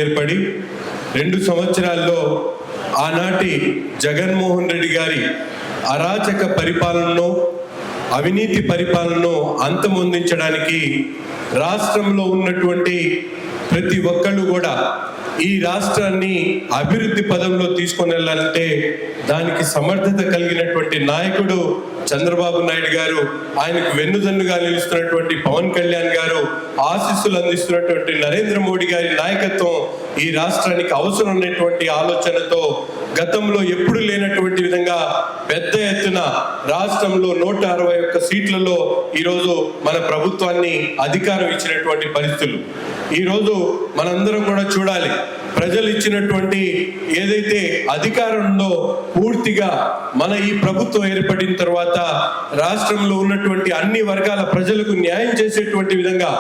ఏర్పడి 2 సంవత్సరాల్లో ఆనాటి జగన్మోహన్ రెడ్డి గారి అరాచక పరిపాలనను, అవినీతి పరిపాలనను అంతమొందించడానికి రాష్ట్రంలో ఉన్నటువంటి ప్రతి ఒక్కళ్ళు కూడా ఈ రాష్ట్రాన్ని అభివృద్ధి పదంలో తీసుకొని వెళ్ళాలంటే దానికి సమర్థత కలిగినటువంటి నాయకుడు చంద్రబాబు నాయుడు గారు, ఆయనకు వెన్నుదన్నుగా నిలుస్తున్నటువంటి పవన్ కళ్యాణ్ గారు, ఆశీస్సులు అందిస్తున్నటువంటి నరేంద్ర మోడీ గారి నాయకత్వం ఈ రాష్ట్రానికి అవసరం ఉన్నటువంటి ఆలోచనతో గతంలో ఎప్పుడు లేనటువంటి విధంగా పెద్ద ఎత్తున రాష్ట్రంలో 161 సీట్లలో ఈరోజు మన ప్రభుత్వాన్ని అధికారం ఇచ్చినటువంటి పరిస్థితులు. ఈరోజు మనందరం కూడా చూడాలి, ప్రజలు ఇచ్చినటువంటి ఏదైతే అధికారం ఉందో పూర్తిగా మన ఈ ప్రభుత్వం ఏర్పడిన తర్వాత రాష్ట్రంలో ఉన్నటువంటి అన్ని వర్గాల ప్రజలకు న్యాయం చేసేటువంటి విధంగా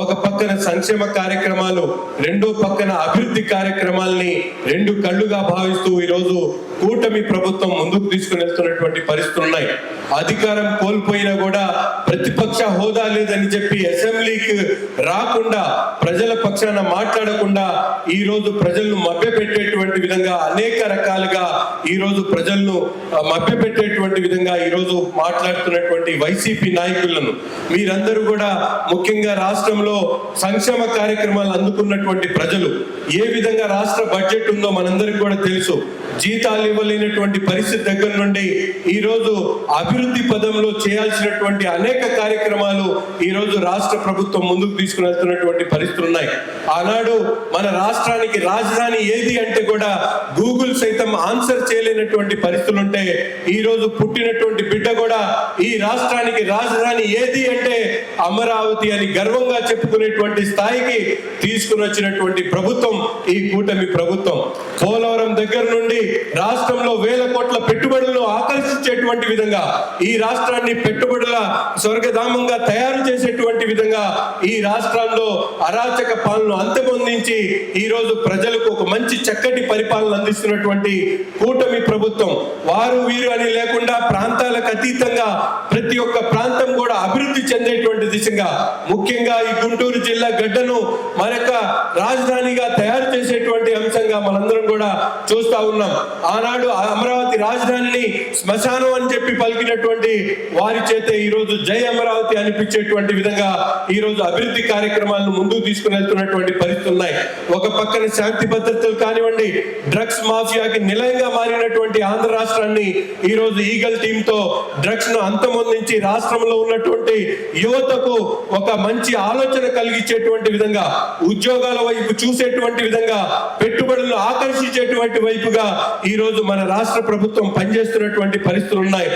ఒక పక్కన సంక్షేమ కార్యక్రమాలు, రెండో పక్కన అభివృద్ధి కార్యక్రమాల్ని 2 కళ్ళుగా భావిస్తూ ఈరోజు కూటమి ప్రభుత్వం ముందుకు తీసుకుని వెళ్తున్నటువంటి పరిస్థితులు ఉన్నాయి. అధికారం కోల్పోయినా కూడా ప్రతిపక్ష హోదా లేదని చెప్పి అసెంబ్లీకి రాకుండా, ప్రజల పక్షాన మాట్లాడకుండా ఈ రోజు ప్రజలను మభ్యపెట్టేటువంటి విధంగా అనేక రకాలుగా ఈ రోజు ప్రజలను మభ్యపెట్టేటువంటి విధంగా ఈ రోజు మాట్లాడుతున్నటువంటి వైసీపీ నాయకులను మీరందరూ కూడా, ముఖ్యంగా రాష్ట్రంలో సంక్షేమ కార్యక్రమాలు అందుకున్నటువంటి ప్రజలు, ఏ విధంగా రాష్ట్ర బడ్జెట్ ఉందో మనందరికీ కూడా తెలుసు. జీతాలు ఇవ్వలేనటువంటి పరిస్థితి దగ్గర నుండి ఈ రోజు అభివృద్ధి పదంలో చేయాల్సినటువంటి అనేక కార్యక్రమాలు ఈ రోజు రాష్ట్ర ప్రభుత్వం ముందుకు తీసుకుని వెళ్తున్నటువంటి పరిస్థితులు ఉన్నాయి. ఆనాడు మన రాష్ట్రానికి రాజధాని ఏది అంటే కూడా గూగుల్ సైతం ఆన్సర్ చేయలేనటువంటి పరిస్థితులు ఉంటే ఈ రోజు పుట్టినటువంటి బిడ్డ కూడా ఈ రాష్ట్రానికి రాజధాని ఏది అంటే అమరావతి అని గర్వంగా చెప్పుకునేటువంటి స్థాయికి తీసుకుని వచ్చినటువంటి ప్రభుత్వం ఈ కూటమి ప్రభుత్వం. పోలవరం దగ్గర నుండి రాష్ట్రంలో వేల కోట్ల పెట్టుబడులను ఆకర్షించేటువంటి విధంగా, ఈ రాష్ట్రాన్ని పెట్టుబడుల స్వర్గధామంగా తయారు చేసేటువంటి విధంగా ఈ రాష్ట్రంలో అరాచక పాలన అంతమొందించి ఈ రోజు ప్రజలకు ఒక మంచి చక్కటి పరిపాలన అందిస్తున్నటువంటి కూటమి ప్రభుత్వం. వారు వీరు అని లేకుండా ప్రాంతాలకు అతీతంగా ప్రతి ఒక్క ప్రాంతం కూడా అభివృద్ధి చెందేటువంటి దిశగా, ముఖ్యంగా ఈ గుంటూరు జిల్లా గడ్డను మరొక రాజధానిగా తయారు చేసేటువంటి అంశంగా మనందరం కూడా చూస్తా ఉన్నాం. ఆనాడు అమరావతి రాజధానిని శ్మశానం అని చెప్పి పలికినటువంటి వారి చేతే ఈ రోజు జై అమరావతి అనిపించేటువంటి విధంగా ఈ రోజు అభివృద్ధి కార్యక్రమాలను ముందుకు తీసుకుని వెళ్తున్నటువంటి పరిస్థితులు ఉన్నాయి. ఒక పక్కన శాంతి భద్రతలు కానివ్వండి, డ్రగ్స్ మాఫియాకి నిలయంగా మారినటువంటి ఆంధ్ర రాష్ట్రాన్ని ఈ రోజు ఈగల్ టీమ్ తో డ్రగ్స్ ను అంతమొందించి రాష్ట్రంలో ఉన్నటువంటి యువతకు ఒక మంచి ఆలోచన కలిగించేటువంటి విధంగా, ఉద్యోగాల వైపు చూసేటువంటి విధంగా, పెట్టుబడులను ఆకర్షించేటువంటి వైపుగా ఈ రోజు మన రాష్ట్ర ప్రభుత్వం పనిచేస్తున్నటువంటి పరిస్థితులు ఉన్నాయి.